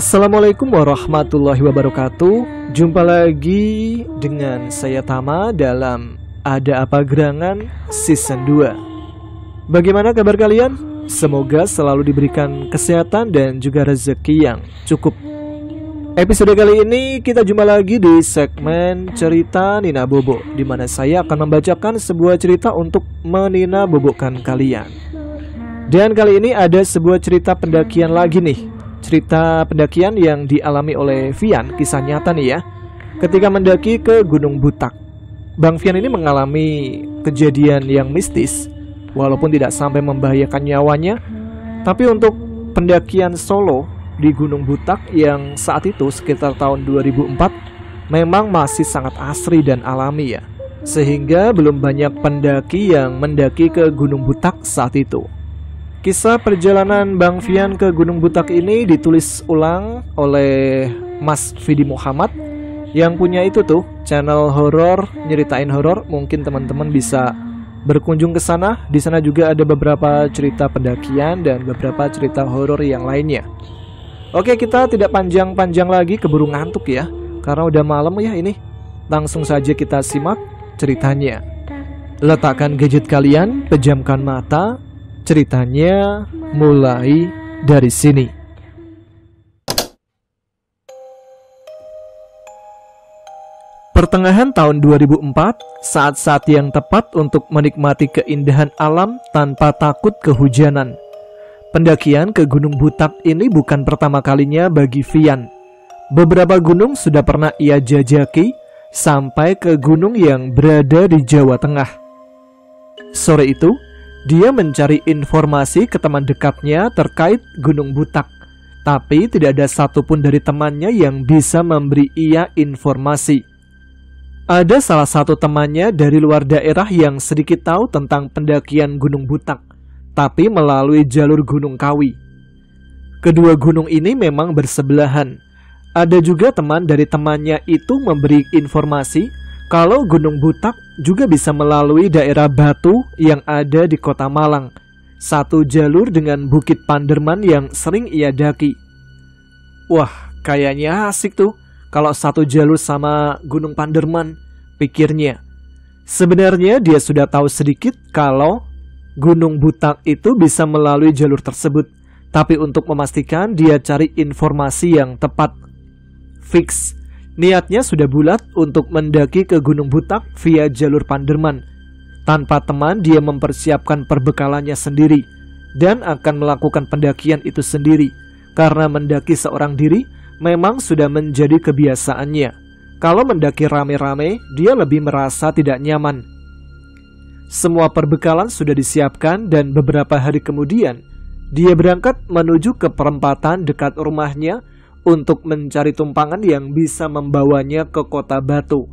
Assalamualaikum warahmatullahi wabarakatuh. Jumpa lagi dengan saya Tama dalam Ada Apa Gerangan Season 2. Bagaimana kabar kalian? Semoga selalu diberikan kesehatan dan juga rezeki yang cukup. Episode kali ini kita jumpa lagi di segmen Cerita Nina Bobo, di mana saya akan membacakan sebuah cerita untuk menina bobokan kalian. Dan kali ini ada sebuah cerita pendakian lagi nih. Cerita pendakian yang dialami oleh Vian, kisah nyata nih ya. Ketika mendaki ke Gunung Butak, Bang Vian ini mengalami kejadian yang mistis. Walaupun tidak sampai membahayakan nyawanya, tapi untuk pendakian solo di Gunung Butak yang saat itu sekitar tahun 2004 memang masih sangat asri dan alami ya. Sehingga belum banyak pendaki yang mendaki ke Gunung Butak saat itu. Kisah perjalanan Bang Vian ke Gunung Butak ini ditulis ulang oleh Mas Vidi Muhammad yang punya itu tuh channel horor, nyeritain horor. Mungkin teman-teman bisa berkunjung ke sana. Di sana juga ada beberapa cerita pendakian dan beberapa cerita horor yang lainnya. Oke, kita tidak panjang-panjang lagi, keburu ngantuk ya, karena udah malam ya ini. Langsung saja kita simak ceritanya. Letakkan gadget kalian, pejamkan mata. Ceritanya mulai dari sini. Pertengahan tahun 2004, saat-saat yang tepat untuk menikmati keindahan alam tanpa takut kehujanan. Pendakian ke Gunung Butak ini bukan pertama kalinya bagi Vian. Beberapa gunung sudah pernah ia jajaki sampai ke gunung yang berada di Jawa Tengah. Sore itu, dia mencari informasi ke teman dekatnya terkait Gunung Butak, tapi tidak ada satupun dari temannya yang bisa memberi ia informasi. Ada salah satu temannya dari luar daerah yang sedikit tahu tentang pendakian Gunung Butak, tapi melalui jalur Gunung Kawi. Kedua gunung ini memang bersebelahan. Ada juga teman dari temannya itu memberi informasi kalau Gunung Butak juga bisa melalui daerah Batu yang ada di kota Malang. Satu jalur dengan Bukit Panderman yang sering ia daki. Wah, kayaknya asik tuh kalau satu jalur sama Gunung Panderman, pikirnya. Sebenarnya dia sudah tahu sedikit kalau Gunung Butak itu bisa melalui jalur tersebut. Tapi untuk memastikan dia cari informasi yang tepat. Fix. Niatnya sudah bulat untuk mendaki ke Gunung Butak via jalur Panderman. Tanpa teman, dia mempersiapkan perbekalannya sendiri dan akan melakukan pendakian itu sendiri. Karena mendaki seorang diri memang sudah menjadi kebiasaannya. Kalau mendaki rame-rame, dia lebih merasa tidak nyaman. Semua perbekalan sudah disiapkan dan beberapa hari kemudian, dia berangkat menuju ke perempatan dekat rumahnya untuk mencari tumpangan yang bisa membawanya ke kota Batu.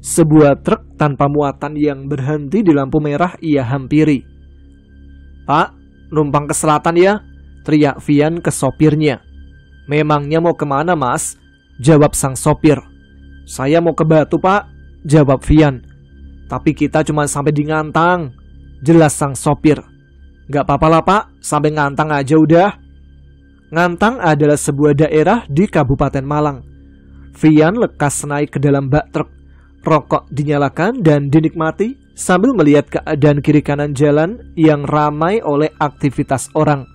Sebuah truk tanpa muatan yang berhenti di lampu merah ia hampiri. "Pak, numpang ke selatan ya," teriak Vian ke sopirnya. "Memangnya mau kemana mas?" jawab sang sopir. "Saya mau ke Batu pak," jawab Vian. "Tapi kita cuma sampai di Ngantang," jelas sang sopir. "Gak apa-apa lah pak, sampai Ngantang aja udah." Ngantang adalah sebuah daerah di Kabupaten Malang. Vian lekas naik ke dalam bak truk. Rokok dinyalakan dan dinikmati sambil melihat keadaan kiri kanan jalan yang ramai oleh aktivitas orang.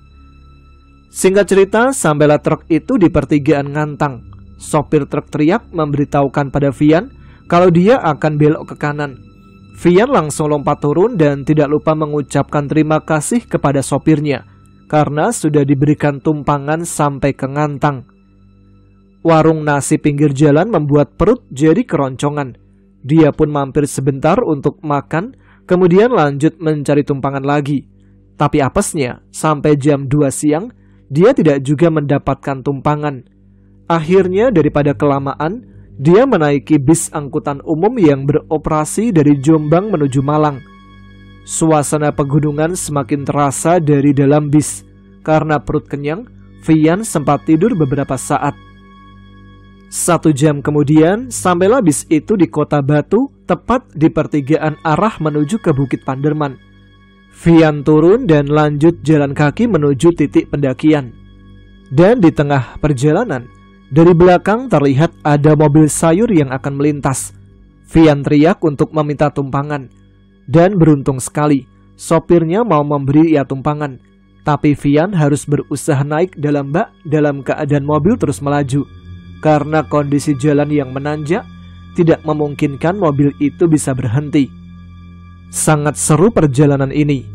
Singkat cerita, sampailah truk itu di pertigaan Ngantang. Sopir truk teriak memberitahukan pada Vian kalau dia akan belok ke kanan. Vian langsung lompat turun dan tidak lupa mengucapkan terima kasih kepada sopirnya karena sudah diberikan tumpangan sampai ke Ngantang. Warung nasi pinggir jalan membuat perut jadi keroncongan. Dia pun mampir sebentar untuk makan, kemudian lanjut mencari tumpangan lagi. Tapi apesnya, sampai jam 2 siang, dia tidak juga mendapatkan tumpangan. Akhirnya daripada kelamaan, dia menaiki bis angkutan umum yang beroperasi dari Jombang menuju Malang. Suasana pegunungan semakin terasa dari dalam bis. Karena perut kenyang, Vian sempat tidur beberapa saat. 1 jam kemudian, sampailah bis itu di kota Batu, tepat di pertigaan arah menuju ke Bukit Panderman. Vian turun dan lanjut jalan kaki menuju titik pendakian. Dan di tengah perjalanan, dari belakang terlihat ada mobil sayur yang akan melintas. Vian teriak untuk meminta tumpangan. Dan beruntung sekali, sopirnya mau memberi ia tumpangan. Tapi Vian harus berusaha naik dalam bak dalam keadaan mobil terus melaju. Karena kondisi jalan yang menanjak, tidak memungkinkan mobil itu bisa berhenti. Sangat seru perjalanan ini.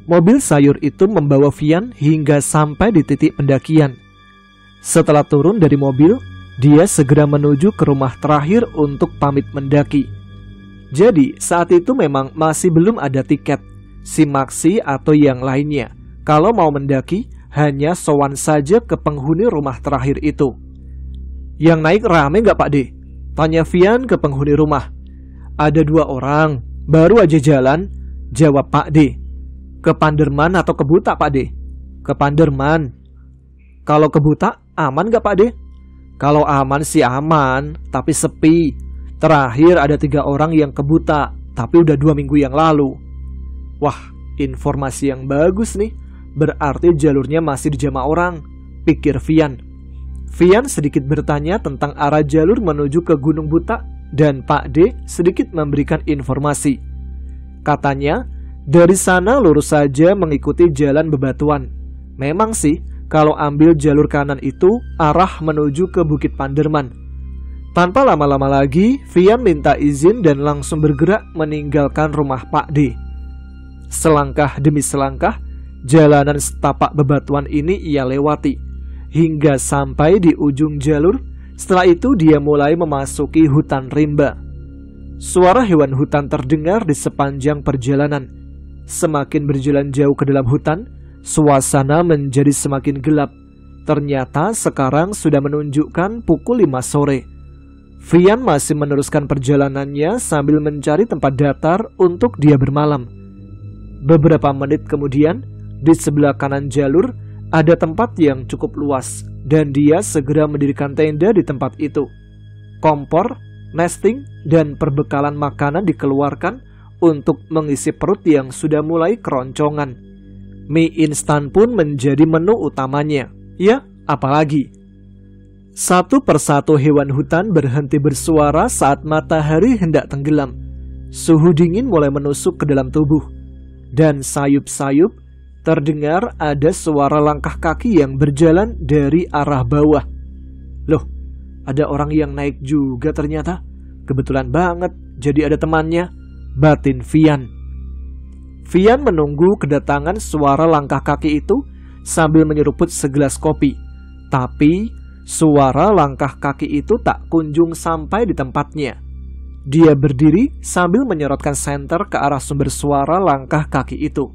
Mobil sayur itu membawa Vian hingga sampai di titik pendakian. Setelah turun dari mobil, dia segera menuju ke rumah terakhir untuk pamit mendaki. Jadi saat itu memang masih belum ada tiket, simaksi atau yang lainnya. Kalau mau mendaki, hanya sowan saja ke penghuni rumah terakhir itu. Yang naik rame gak Pak D? Tanya Vian ke penghuni rumah. Ada 2 orang, baru aja jalan, jawab Pak D. Ke Panderman atau ke Buta Pak D? Ke Panderman. Kalau ke Buta, aman gak Pak D? Kalau aman sih aman, tapi sepi. Terakhir ada 3 orang yang ke Buta, tapi udah 2 minggu yang lalu. Wah, informasi yang bagus nih. Berarti jalurnya masih dijamah orang, pikir Vian. Vian sedikit bertanya tentang arah jalur menuju ke Gunung Buta, dan Pak D sedikit memberikan informasi. Katanya, dari sana lurus saja mengikuti jalan bebatuan. Memang sih, kalau ambil jalur kanan itu arah menuju ke Bukit Panderman. Tanpa lama-lama lagi, Vian minta izin dan langsung bergerak meninggalkan rumah Pak D. Selangkah demi selangkah, jalanan setapak bebatuan ini ia lewati hingga sampai di ujung jalur. Setelah itu dia mulai memasuki hutan rimba. Suara hewan hutan terdengar di sepanjang perjalanan. Semakin berjalan jauh ke dalam hutan, suasana menjadi semakin gelap. Ternyata sekarang sudah menunjukkan pukul 5 sore. Vian masih meneruskan perjalanannya sambil mencari tempat datar untuk dia bermalam. Beberapa menit kemudian, di sebelah kanan jalur ada tempat yang cukup luas, dan dia segera mendirikan tenda di tempat itu. Kompor, nesting, dan perbekalan makanan dikeluarkan untuk mengisi perut yang sudah mulai keroncongan. Mie instan pun menjadi menu utamanya. Ya, apalagi? Satu persatu hewan hutan berhenti bersuara saat matahari hendak tenggelam. Suhu dingin mulai menusuk ke dalam tubuh. Dan sayup-sayup terdengar ada suara langkah kaki yang berjalan dari arah bawah. Loh, ada orang yang naik juga ternyata. Kebetulan banget, jadi ada temannya, batin Vian. Vian menunggu kedatangan suara langkah kaki itu sambil menyeruput segelas kopi. Tapi suara langkah kaki itu tak kunjung sampai di tempatnya. Dia berdiri sambil menyorotkan senter ke arah sumber suara langkah kaki itu.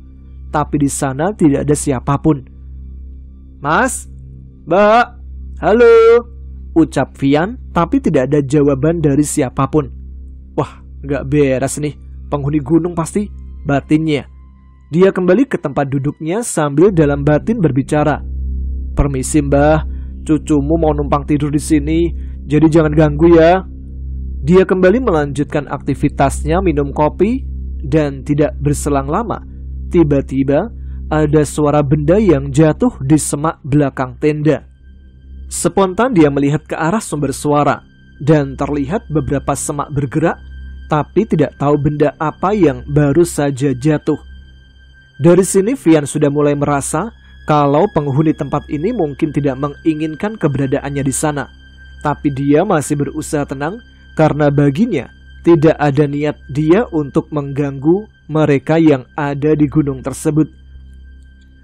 Tapi di sana tidak ada siapapun. Mas, Mbak, halo, ucap Vian, tapi tidak ada jawaban dari siapapun. Wah, gak beres nih, penghuni gunung pasti, batinnya. Dia kembali ke tempat duduknya sambil dalam batin berbicara. Permisi Mbah, cucumu mau numpang tidur di sini, jadi jangan ganggu ya. Dia kembali melanjutkan aktivitasnya minum kopi, dan tidak berselang lama, tiba-tiba ada suara benda yang jatuh di semak belakang tenda. Spontan dia melihat ke arah sumber suara, dan terlihat beberapa semak bergerak, tapi tidak tahu benda apa yang baru saja jatuh. Dari sini Vian sudah mulai merasa kalau penghuni tempat ini mungkin tidak menginginkan keberadaannya di sana. Tapi dia masih berusaha tenang karena baginya tidak ada niat dia untuk mengganggu mereka yang ada di gunung tersebut.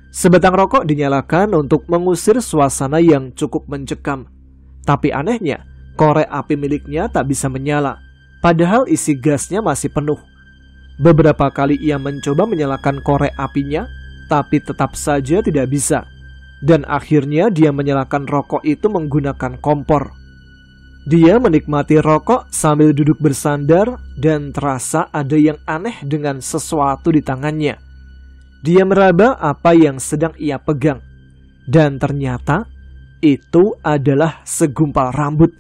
Sebatang rokok dinyalakan untuk mengusir suasana yang cukup mencekam. Tapi anehnya, korek api miliknya tak bisa menyala, padahal isi gasnya masih penuh. Beberapa kali ia mencoba menyalakan korek apinya, tapi tetap saja tidak bisa. Dan akhirnya dia menyalakan rokok itu menggunakan kompor. Dia menikmati rokok sambil duduk bersandar dan terasa ada yang aneh dengan sesuatu di tangannya. Dia meraba apa yang sedang ia pegang. Dan ternyata itu adalah segumpal rambut,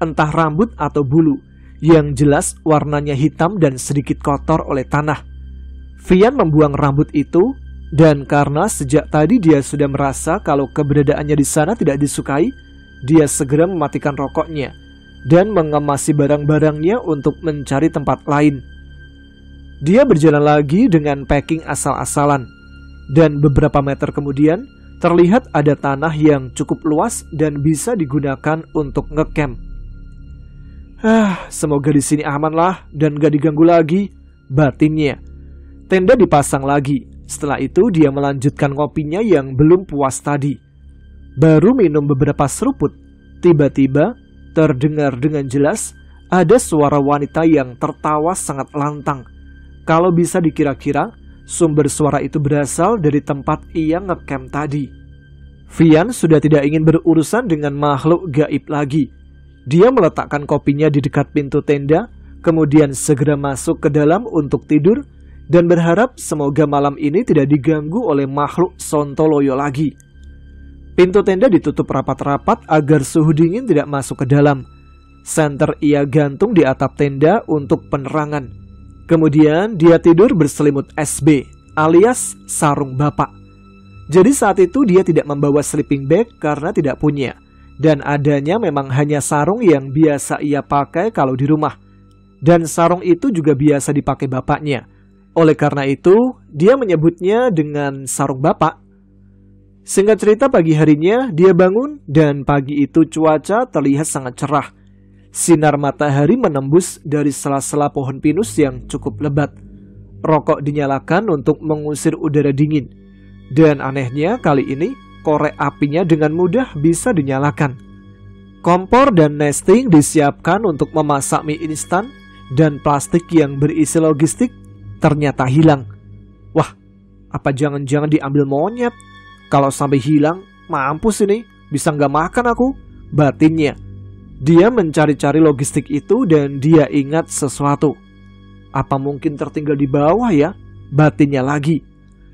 entah rambut atau bulu, yang jelas warnanya hitam dan sedikit kotor oleh tanah. Vian membuang rambut itu, Dan karena sejak tadi dia sudah merasa kalau keberadaannya di sana tidak disukai, dia segera mematikan rokoknya dan mengemasi barang-barangnya untuk mencari tempat lain. Dia berjalan lagi dengan packing asal-asalan, dan beberapa meter kemudian terlihat ada tanah yang cukup luas dan bisa digunakan untuk ngecamp. Semoga di sini aman lah dan gak diganggu lagi, batinnya. Tenda dipasang lagi. Setelah itu dia melanjutkan kopinya yang belum puas tadi. Baru minum beberapa seruput, tiba-tiba terdengar dengan jelas ada suara wanita yang tertawa sangat lantang. Kalau bisa dikira-kira, sumber suara itu berasal dari tempat ia ngecamp tadi. Vian sudah tidak ingin berurusan dengan makhluk gaib lagi. Dia meletakkan kopinya di dekat pintu tenda, kemudian segera masuk ke dalam untuk tidur, dan berharap semoga malam ini tidak diganggu oleh makhluk sontoloyo lagi. Pintu tenda ditutup rapat-rapat agar suhu dingin tidak masuk ke dalam. Senter ia gantung di atap tenda untuk penerangan. Kemudian dia tidur berselimut SB alias sarung bapak. Jadi saat itu dia tidak membawa sleeping bag karena tidak punya. Dan adanya memang hanya sarung yang biasa ia pakai kalau di rumah. Dan sarung itu juga biasa dipakai bapaknya. Oleh karena itu, dia menyebutnya dengan sarung bapak. Singkat cerita, pagi harinya dia bangun dan pagi itu cuaca terlihat sangat cerah. Sinar matahari menembus dari sela-sela pohon pinus yang cukup lebat. Rokok dinyalakan untuk mengusir udara dingin. Dan anehnya kali ini, korek apinya dengan mudah bisa dinyalakan. Kompor dan nesting disiapkan untuk memasak mie instan, dan plastik yang berisi logistik ternyata hilang. Wah, apa jangan-jangan diambil monyet? Kalau sampai hilang, mampus ini, bisa nggak makan aku, batinnya. Dia mencari-cari logistik itu dan dia ingat sesuatu. Apa mungkin tertinggal di bawah ya? Batinnya lagi.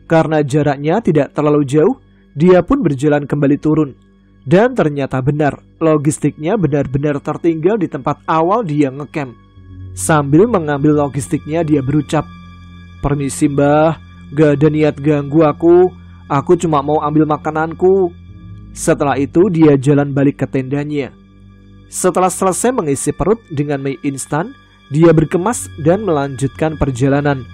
Karena jaraknya tidak terlalu jauh, dia pun berjalan kembali turun. Dan ternyata benar, logistiknya benar-benar tertinggal di tempat awal dia ngecamp. Sambil mengambil logistiknya dia berucap, "Permisi mbah, gak ada niat ganggu aku cuma mau ambil makananku." Setelah itu dia jalan balik ke tendanya. Setelah selesai mengisi perut dengan mie instan, dia berkemas dan melanjutkan perjalanan.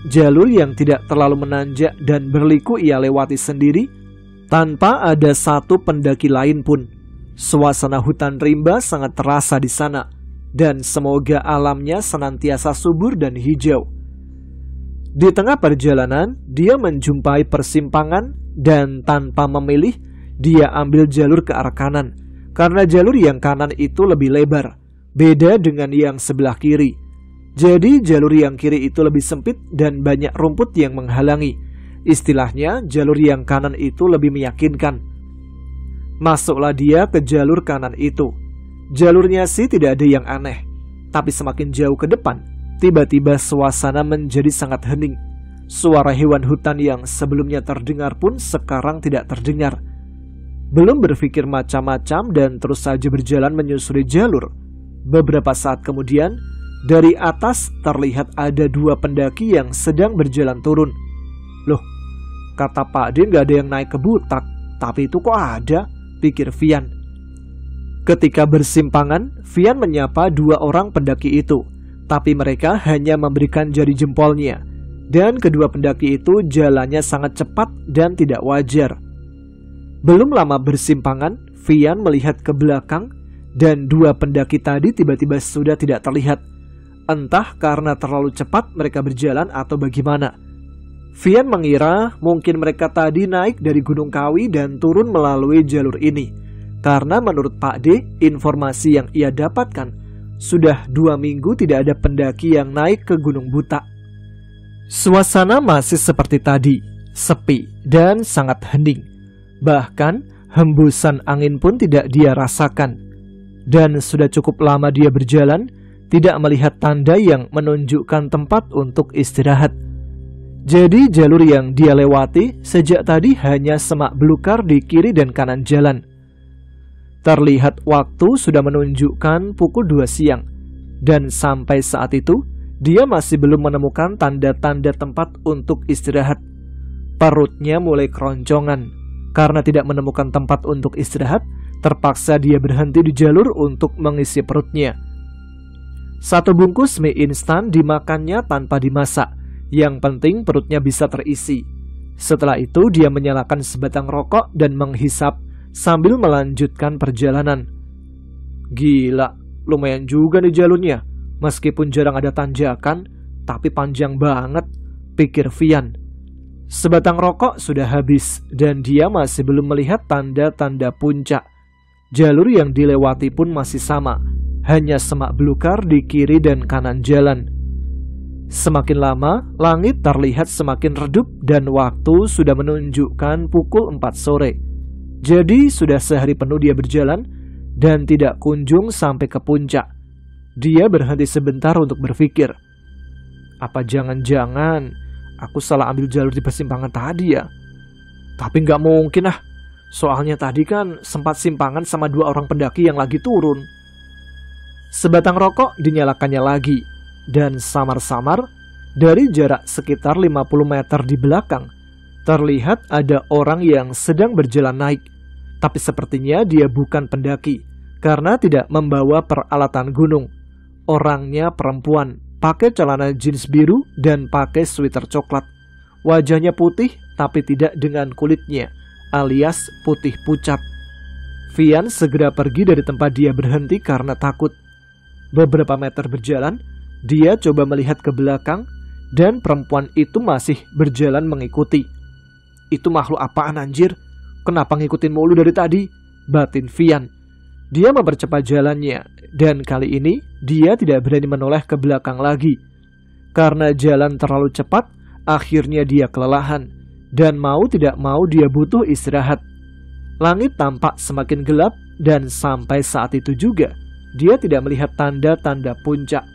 Jalur yang tidak terlalu menanjak dan berliku ia lewati sendiri, tanpa ada satu pendaki lain pun. Suasana hutan rimba sangat terasa di sana, dan semoga alamnya senantiasa subur dan hijau. Di tengah perjalanan, dia menjumpai persimpangan dan tanpa memilih, dia ambil jalur ke arah kanan. Karena jalur yang kanan itu lebih lebar, beda dengan yang sebelah kiri. Jadi jalur yang kiri itu lebih sempit dan banyak rumput yang menghalangi. Istilahnya, jalur yang kanan itu lebih meyakinkan. Masuklah dia ke jalur kanan itu. Jalurnya sih tidak ada yang aneh, tapi semakin jauh ke depan, tiba-tiba suasana menjadi sangat hening. Suara hewan hutan yang sebelumnya terdengar pun sekarang tidak terdengar. Belum berpikir macam-macam dan terus saja berjalan menyusuri jalur. Beberapa saat kemudian, dari atas terlihat ada dua pendaki yang sedang berjalan turun. Loh, kata Pak D gak ada yang naik ke butak, tapi itu kok ada, pikir Vian. Ketika bersimpangan, Vian menyapa dua orang pendaki itu, tapi mereka hanya memberikan jari jempolnya. Dan kedua pendaki itu jalannya sangat cepat dan tidak wajar. Belum lama bersimpangan, Vian melihat ke belakang dan dua pendaki tadi tiba-tiba sudah tidak terlihat. Entah karena terlalu cepat mereka berjalan atau bagaimana. Vian mengira mungkin mereka tadi naik dari Gunung Kawi dan turun melalui jalur ini. Karena menurut Pak D, informasi yang ia dapatkan, sudah 2 minggu tidak ada pendaki yang naik ke Gunung Butak. Suasana masih seperti tadi, sepi dan sangat hening. Bahkan hembusan angin pun tidak dia rasakan. Dan sudah cukup lama dia berjalan, tidak melihat tanda yang menunjukkan tempat untuk istirahat. Jadi jalur yang dia lewati sejak tadi hanya semak belukar di kiri dan kanan jalan. Terlihat waktu sudah menunjukkan pukul 2 siang. Dan sampai saat itu, dia masih belum menemukan tanda-tanda tempat untuk istirahat. Perutnya mulai keroncongan. Karena tidak menemukan tempat untuk istirahat, terpaksa dia berhenti di jalur untuk mengisi perutnya. 1 bungkus mie instan dimakannya tanpa dimasak. Yang penting perutnya bisa terisi. Setelah itu dia menyalakan sebatang rokok dan menghisap sambil melanjutkan perjalanan. Gila, lumayan juga nih jalurnya. Meskipun jarang ada tanjakan, tapi panjang banget, pikir Vian. Sebatang rokok sudah habis dan dia masih belum melihat tanda-tanda puncak. Jalur yang dilewati pun masih sama, hanya semak belukar di kiri dan kanan jalan. Semakin lama, langit terlihat semakin redup dan waktu sudah menunjukkan pukul 4 sore. Jadi sudah sehari penuh dia berjalan dan tidak kunjung sampai ke puncak. Dia berhenti sebentar untuk berpikir. Apa jangan-jangan aku salah ambil jalur di persimpangan tadi ya? Tapi nggak mungkin ah. Soalnya tadi kan sempat simpangan sama 2 orang pendaki yang lagi turun. Sebatang rokok dinyalakannya lagi. Dan samar-samar, dari jarak sekitar 50 meter di belakang, terlihat ada orang yang sedang berjalan naik. Tapi sepertinya dia bukan pendaki, karena tidak membawa peralatan gunung. Orangnya perempuan, pakai celana jeans biru dan pakai sweater coklat. Wajahnya putih, tapi tidak dengan kulitnya, alias putih pucat. Vian segera pergi dari tempat dia berhenti karena takut. Beberapa meter berjalan, dia coba melihat ke belakang dan perempuan itu masih berjalan mengikuti. Itu makhluk apaan anjir? Kenapa ngikutin mulu dari tadi? Batin Vian. Dia mempercepat jalannya dan kali ini dia tidak berani menoleh ke belakang lagi. Karena jalan terlalu cepat, akhirnya dia kelelahan dan mau tidak mau dia butuh istirahat. Langit tampak semakin gelap dan sampai saat itu juga dia tidak melihat tanda-tanda puncak.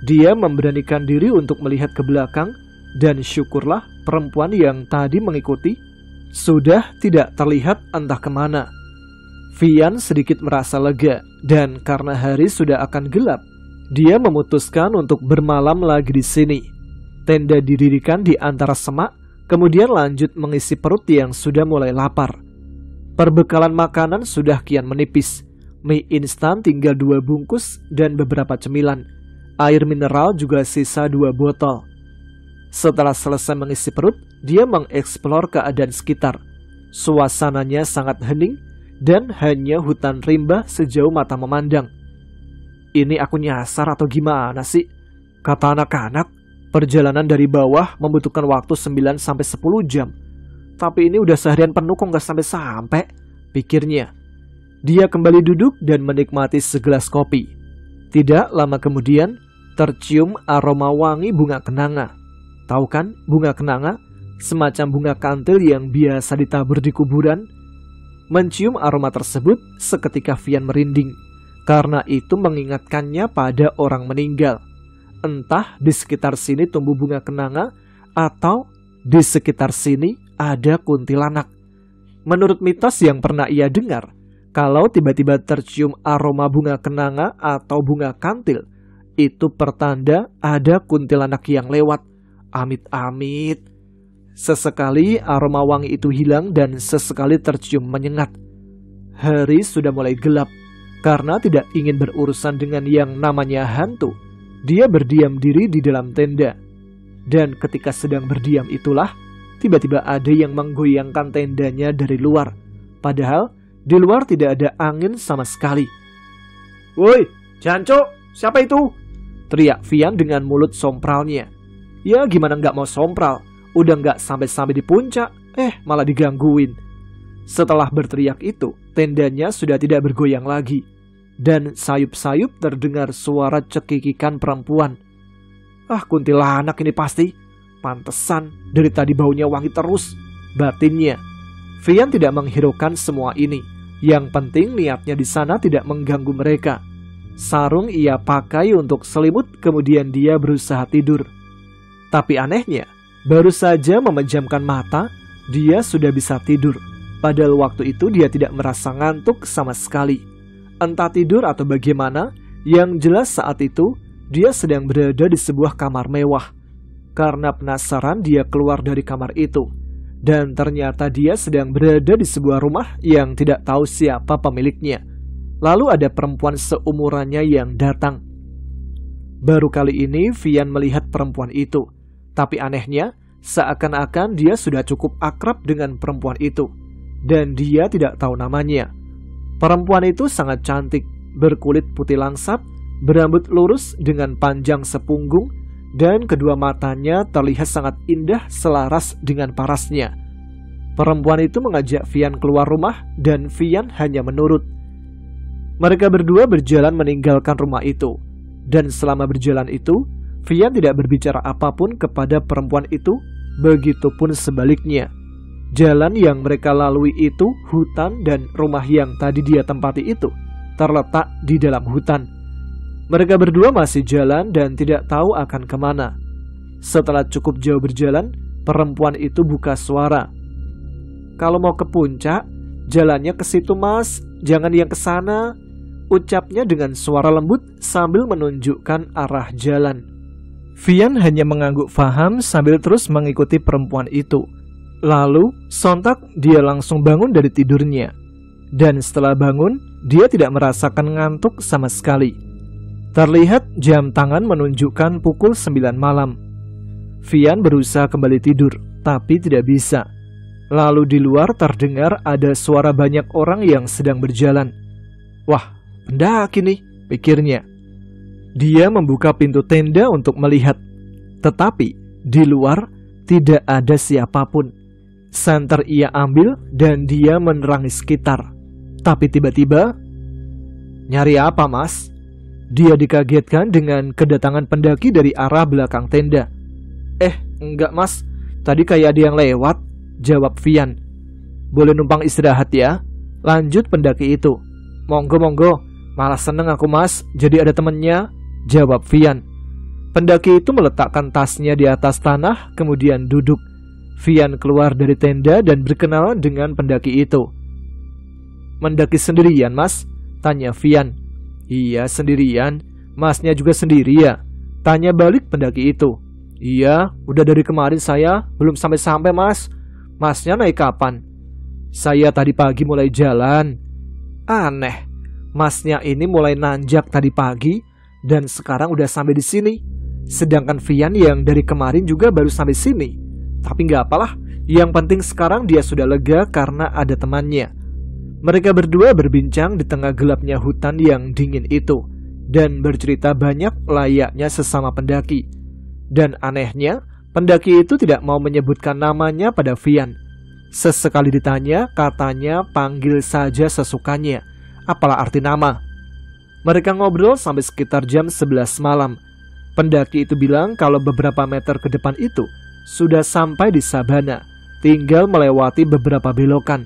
Dia memberanikan diri untuk melihat ke belakang dan syukurlah perempuan yang tadi mengikuti sudah tidak terlihat entah kemana. Vian sedikit merasa lega dan karena hari sudah akan gelap, dia memutuskan untuk bermalam lagi di sini. Tenda didirikan di antara semak, kemudian lanjut mengisi perut yang sudah mulai lapar. Perbekalan makanan sudah kian menipis. Mie instan tinggal 2 bungkus dan beberapa cemilan. Air mineral juga sisa 2 botol. Setelah selesai mengisi perut, dia mengeksplor keadaan sekitar. Suasananya sangat hening dan hanya hutan rimba sejauh mata memandang. Ini aku nyasar atau gimana sih? Kata anak-anak, perjalanan dari bawah membutuhkan waktu 9-10 jam. Tapi ini udah seharian penuh kok nggak sampai-sampai, pikirnya. Dia kembali duduk dan menikmati segelas kopi. Tidak lama kemudian, tercium aroma wangi bunga kenanga. Tahu kan bunga kenanga? Semacam bunga kantil yang biasa ditabur di kuburan. Mencium aroma tersebut, seketika Vian merinding. Karena itu mengingatkannya pada orang meninggal. Entah di sekitar sini tumbuh bunga kenanga, atau di sekitar sini ada kuntilanak. Menurut mitos yang pernah ia dengar, kalau tiba-tiba tercium aroma bunga kenanga atau bunga kantil, itu pertanda ada kuntilanak yang lewat. Amit-amit. Sesekali aroma wangi itu hilang dan sesekali tercium menyengat. Hari sudah mulai gelap. Karena tidak ingin berurusan dengan yang namanya hantu, dia berdiam diri di dalam tenda. Dan ketika sedang berdiam itulah, tiba-tiba ada yang menggoyangkan tendanya dari luar. Padahal di luar tidak ada angin sama sekali. "Woi, Janco, siapa itu?" teriak Vian dengan mulut sompralnya. Ya gimana nggak mau sompral, udah nggak sampai-sampai di puncak, malah digangguin. Setelah berteriak itu, tendanya sudah tidak bergoyang lagi. Dan sayup-sayup terdengar suara cekikikan perempuan. "Ah, kuntilanak ini pasti. Pantesan, dari tadi baunya wangi terus," batinnya. Vian tidak menghiraukan semua ini. Yang penting niatnya di sana tidak mengganggu mereka. Sarung ia pakai untuk selimut, kemudian dia berusaha tidur. Tapi anehnya, baru saja memejamkan mata, dia sudah bisa tidur. Padahal waktu itu dia tidak merasa ngantuk sama sekali. Entah tidur atau bagaimana, yang jelas saat itu dia sedang berada di sebuah kamar mewah. Karena penasaran dia keluar dari kamar itu. dan ternyata dia sedang berada di sebuah rumah yang tidak tahu siapa pemiliknya. Lalu ada perempuan seumurannya yang datang. Baru kali ini Vian melihat perempuan itu, tapi anehnya seakan-akan dia sudah cukup akrab dengan perempuan itu, dan dia tidak tahu namanya. Perempuan itu sangat cantik, berkulit putih langsat, berambut lurus dengan panjang sepunggung, dan kedua matanya terlihat sangat indah selaras dengan parasnya. Perempuan itu mengajak Vian keluar rumah dan Vian hanya menurut. Mereka berdua berjalan meninggalkan rumah itu, dan selama berjalan itu, Vian tidak berbicara apapun kepada perempuan itu, begitupun sebaliknya. Jalan yang mereka lalui itu, hutan, dan rumah yang tadi dia tempati itu terletak di dalam hutan. Mereka berdua masih jalan dan tidak tahu akan kemana. Setelah cukup jauh berjalan, perempuan itu buka suara. "Kalau mau ke puncak, jalannya ke situ mas, jangan yang ke sana," ucapnya dengan suara lembut sambil menunjukkan arah jalan. Vian hanya mengangguk faham sambil terus mengikuti perempuan itu. Lalu, sontak dia langsung bangun dari tidurnya. Dan setelah bangun, dia tidak merasakan ngantuk sama sekali. Terlihat jam tangan menunjukkan pukul 9 malam. Vian berusaha kembali tidur, tapi tidak bisa. Lalu di luar terdengar ada suara banyak orang yang sedang berjalan. "Wah, pendaki nih," pikirnya. Dia membuka pintu tenda untuk melihat. Tetapi di luar tidak ada siapapun. Santer ia ambil dan dia menerangi sekitar. Tapi tiba-tiba, "Nyari apa mas?" Dia dikagetkan dengan kedatangan pendaki dari arah belakang tenda. Enggak mas, tadi kayak ada yang lewat," jawab Vian. "Boleh numpang istirahat ya?" lanjut pendaki itu. Monggo, malah seneng aku mas, jadi ada temennya," jawab Vian. Pendaki itu meletakkan tasnya di atas tanah, kemudian duduk. Vian keluar dari tenda dan berkenalan dengan pendaki itu. "Mendaki sendirian mas?" tanya Vian. "Iya sendirian, masnya juga sendiri ya?" tanya balik pendaki itu. "Iya, udah dari kemarin saya belum sampai-sampai mas. Masnya naik kapan?" "Saya tadi pagi mulai jalan." "Aneh, masnya ini mulai nanjak tadi pagi dan sekarang udah sampai di sini. Sedangkan Vian yang dari kemarin juga baru sampai sini. Tapi nggak apalah, yang penting sekarang dia sudah lega karena ada temannya." Mereka berdua berbincang di tengah gelapnya hutan yang dingin itu dan bercerita banyak layaknya sesama pendaki. Dan anehnya, pendaki itu tidak mau menyebutkan namanya pada Vian. Sesekali ditanya, katanya panggil saja sesukanya. Apalah arti nama? Mereka ngobrol sampai sekitar jam 11 malam. Pendaki itu bilang kalau beberapa meter ke depan itu sudah sampai di sabana, tinggal melewati beberapa belokan.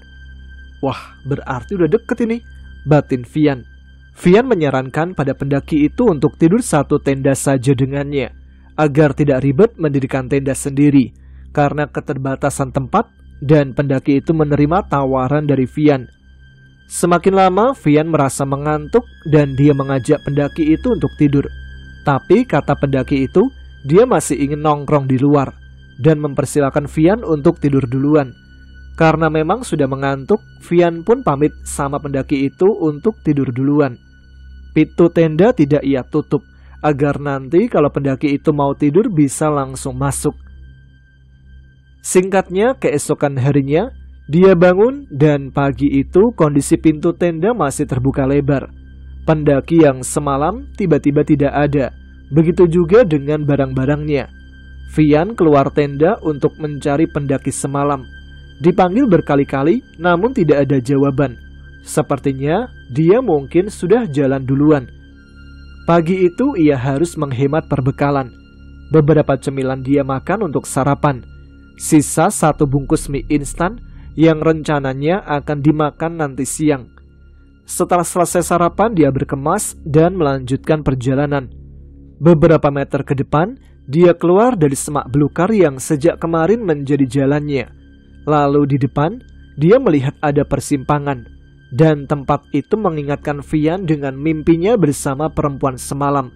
"Wah, berarti udah deket ini," batin Vian. Vian menyarankan pada pendaki itu untuk tidur satu tenda saja dengannya, agar tidak ribet mendirikan tenda sendiri, karena keterbatasan tempat, dan pendaki itu menerima tawaran dari Vian. Semakin lama, Vian merasa mengantuk, dan dia mengajak pendaki itu untuk tidur. Tapi kata pendaki itu, dia masih ingin nongkrong di luar, dan mempersilahkan Vian untuk tidur duluan. Karena memang sudah mengantuk, Vian pun pamit sama pendaki itu untuk tidur duluan. Pintu tenda tidak ia tutup, agar nanti kalau pendaki itu mau tidur bisa langsung masuk. Singkatnya, keesokan harinya, dia bangun dan pagi itu kondisi pintu tenda masih terbuka lebar. Pendaki yang semalam tiba-tiba tidak ada, begitu juga dengan barang-barangnya. Vian keluar tenda untuk mencari pendaki semalam. Dipanggil berkali-kali, namun tidak ada jawaban. Sepertinya dia mungkin sudah jalan duluan. Pagi itu ia harus menghemat perbekalan. Beberapa cemilan dia makan untuk sarapan. Sisa 1 bungkus mie instan yang rencananya akan dimakan nanti siang. Setelah selesai sarapan, dia berkemas dan melanjutkan perjalanan. Beberapa meter ke depan, dia keluar dari semak belukar yang sejak kemarin menjadi jalannya. Lalu di depan, dia melihat ada persimpangan, dan tempat itu mengingatkan Vian dengan mimpinya bersama perempuan semalam.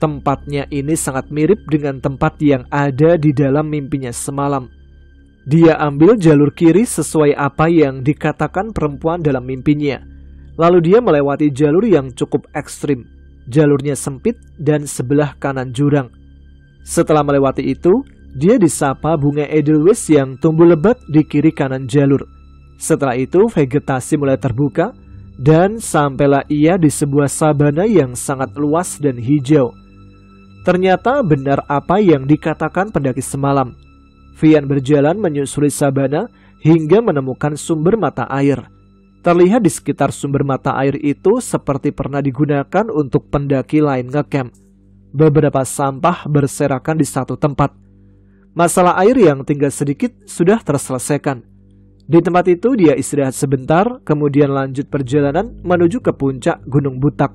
Tempatnya ini sangat mirip dengan tempat yang ada di dalam mimpinya semalam. Dia ambil jalur kiri sesuai apa yang dikatakan perempuan dalam mimpinya. Lalu dia melewati jalur yang cukup ekstrim. Jalurnya sempit dan sebelah kanan jurang. Setelah melewati itu, dia disapa bunga edelweiss yang tumbuh lebat di kiri kanan jalur. Setelah itu, vegetasi mulai terbuka dan sampailah ia di sebuah sabana yang sangat luas dan hijau. Ternyata benar apa yang dikatakan pendaki semalam. Vian berjalan menyusuri sabana hingga menemukan sumber mata air. Terlihat di sekitar sumber mata air itu seperti pernah digunakan untuk pendaki lain ngecamp. Beberapa sampah berserakan di satu tempat. Masalah air yang tinggal sedikit sudah terselesaikan. Di tempat itu dia istirahat sebentar, kemudian lanjut perjalanan menuju ke puncak Gunung Butak.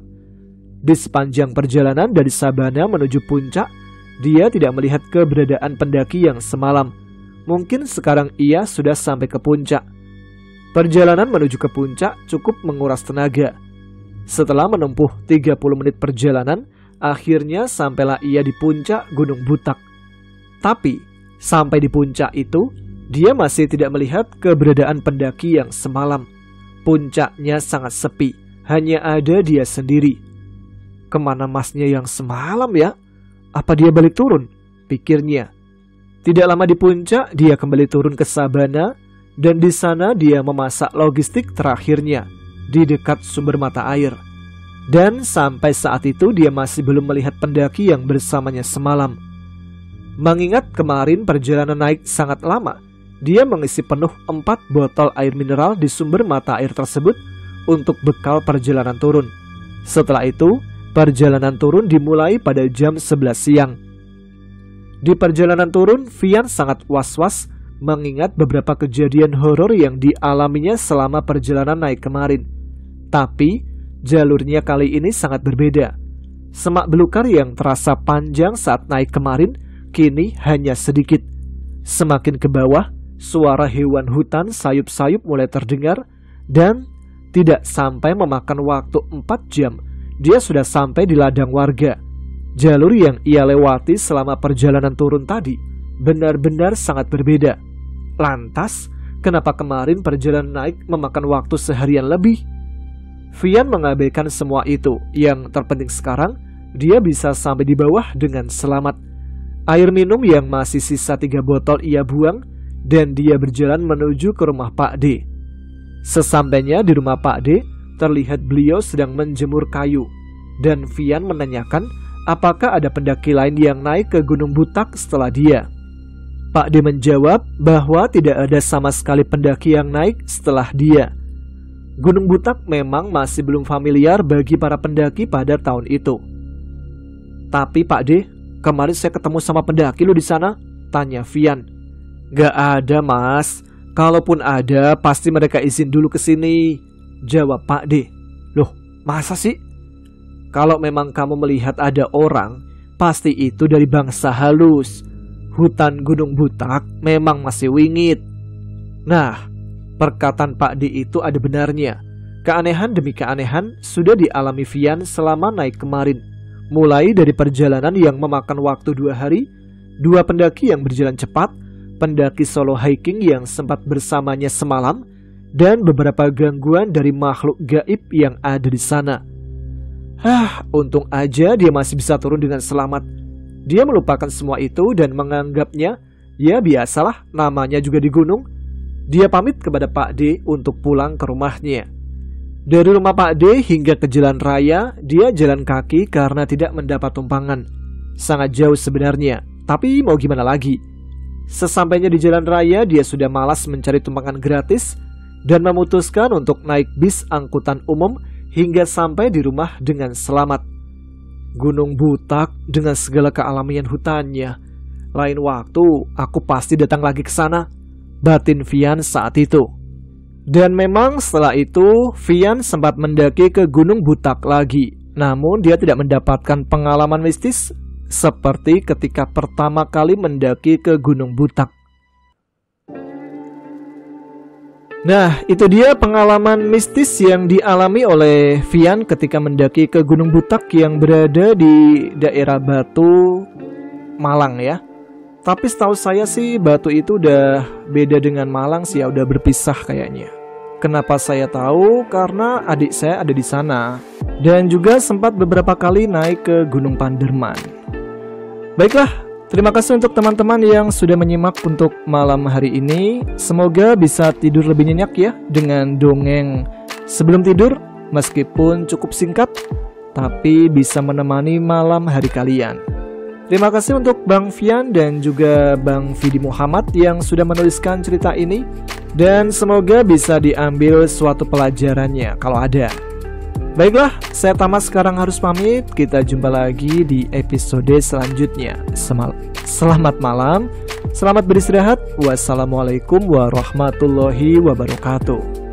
Di sepanjang perjalanan dari sabana menuju puncak, dia tidak melihat keberadaan pendaki yang semalam. Mungkin sekarang ia sudah sampai ke puncak. Perjalanan menuju ke puncak cukup menguras tenaga. Setelah menempuh 30 menit perjalanan, akhirnya sampailah ia di puncak Gunung Butak. Tapi, sampai di puncak itu, dia masih tidak melihat keberadaan pendaki yang semalam. Puncaknya sangat sepi, hanya ada dia sendiri. Kemana masnya yang semalam ya? Apa dia balik turun? Pikirnya. Tidak lama di puncak, dia kembali turun ke sabana, dan di sana dia memasak logistik terakhirnya, di dekat sumber mata air. Dan sampai saat itu dia masih belum melihat pendaki yang bersamanya semalam. Mengingat kemarin perjalanan naik sangat lama, dia mengisi penuh 4 botol air mineral di sumber mata air tersebut untuk bekal perjalanan turun. Setelah itu, perjalanan turun dimulai pada jam 11 siang. Di perjalanan turun, Vian sangat was-was mengingat beberapa kejadian horor yang dialaminya selama perjalanan naik kemarin. Tapi, jalurnya kali ini sangat berbeda. Semak belukar yang terasa panjang saat naik kemarin, kini hanya sedikit. Semakin ke bawah, suara hewan hutan sayup-sayup mulai terdengar, dan tidak sampai memakan waktu 4 jam, dia sudah sampai di ladang warga. Jalur yang ia lewati selama perjalanan turun tadi benar-benar sangat berbeda. Lantas, kenapa kemarin perjalanan naik memakan waktu seharian lebih? Vian mengabaikan semua itu. Yang terpenting sekarang, dia bisa sampai di bawah dengan selamat. Air minum yang masih sisa 3 botol ia buang, dan dia berjalan menuju ke rumah Pak D. Sesampainya di rumah Pak D, terlihat beliau sedang menjemur kayu, dan Vian menanyakan apakah ada pendaki lain yang naik ke Gunung Butak setelah dia. Pak D menjawab bahwa tidak ada sama sekali pendaki yang naik setelah dia. Gunung Butak memang masih belum familiar bagi para pendaki pada tahun itu. Tapi Pak D, kemarin saya ketemu sama pendaki lo di sana, tanya Vian. Gak ada mas, kalaupun ada pasti mereka izin dulu ke sini, jawab Pak D. Loh, masa sih? Kalau memang kamu melihat ada orang, pasti itu dari bangsa halus. Hutan Gunung Butak memang masih wingit. Nah, perkataan Pak D itu ada benarnya. Keanehan demi keanehan sudah dialami Vian selama naik kemarin. Mulai dari perjalanan yang memakan waktu 2 hari, 2 pendaki yang berjalan cepat, pendaki solo hiking yang sempat bersamanya semalam, dan beberapa gangguan dari makhluk gaib yang ada di sana. Untung aja dia masih bisa turun dengan selamat. Dia melupakan semua itu dan menganggapnya, ya biasalah, namanya juga di gunung. Dia pamit kepada Pak D untuk pulang ke rumahnya. Dari rumah Pak D hingga ke jalan raya, dia jalan kaki karena tidak mendapat tumpangan. Sangat jauh sebenarnya, tapi mau gimana lagi. Sesampainya di jalan raya, dia sudah malas mencari tumpangan gratis dan memutuskan untuk naik bis angkutan umum hingga sampai di rumah dengan selamat. Gunung Butak dengan segala kealamian hutannya. Lain waktu aku pasti datang lagi ke sana, batin Vian saat itu. Dan memang setelah itu Vian sempat mendaki ke Gunung Butak lagi. Namun dia tidak mendapatkan pengalaman mistis seperti ketika pertama kali mendaki ke Gunung Butak. Nah, itu dia pengalaman mistis yang dialami oleh Vian ketika mendaki ke Gunung Butak yang berada di daerah Batu, Malang ya. Tapi setahu saya sih Batu itu udah beda dengan Malang sih ya, udah berpisah kayaknya. Kenapa saya tahu? Karena adik saya ada di sana dan juga sempat beberapa kali naik ke Gunung Panderman. Baiklah, terima kasih untuk teman-teman yang sudah menyimak untuk malam hari ini. Semoga bisa tidur lebih nyenyak ya dengan dongeng sebelum tidur, meskipun cukup singkat, tapi bisa menemani malam hari kalian. Terima kasih untuk Bang Fian dan juga Bang Vidi Muhammad yang sudah menuliskan cerita ini. Dan semoga bisa diambil suatu pelajarannya kalau ada. Baiklah, saya Tamas sekarang harus pamit. Kita jumpa lagi di episode selanjutnya. Selamat malam, selamat beristirahat. Wassalamualaikum warahmatullahi wabarakatuh.